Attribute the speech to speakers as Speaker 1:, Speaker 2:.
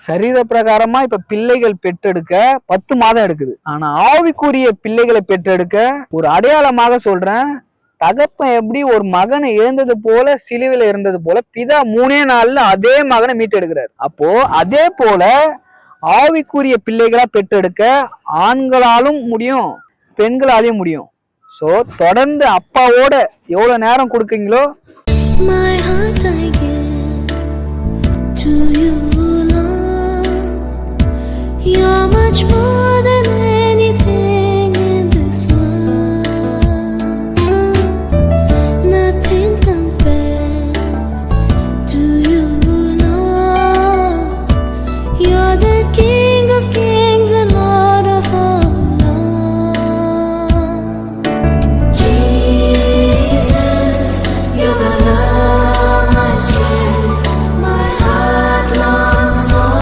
Speaker 1: சரீர பிரகாரமா இப்ப பிள்ளைகள் பெற்றெடுக்க 10 மாதம் எடுக்குது. ஆனா ஆவிக்குரிய பிள்ளைகளை பெற்றெடுக்க ஒரு அடையாளமாக சொல்றேன், தகப்பன் எப்படி ஒரு மகனை இழந்தது போல சிலுவையில இருந்தது போல பிதா 3 நாள்ல அதே மகனை மீட்டெடுக்கிறார். அப்போ அதே போல ஆவிக்குரிய பிள்ளைகளா பெற்றெடுக்க ஆண்களாலும் முடியும், பெண்களாலையும் முடியும். சோ தொடர்ந்து அப்பாவோட எவ்வளவு நேரம் கொடுக்கீங்களோ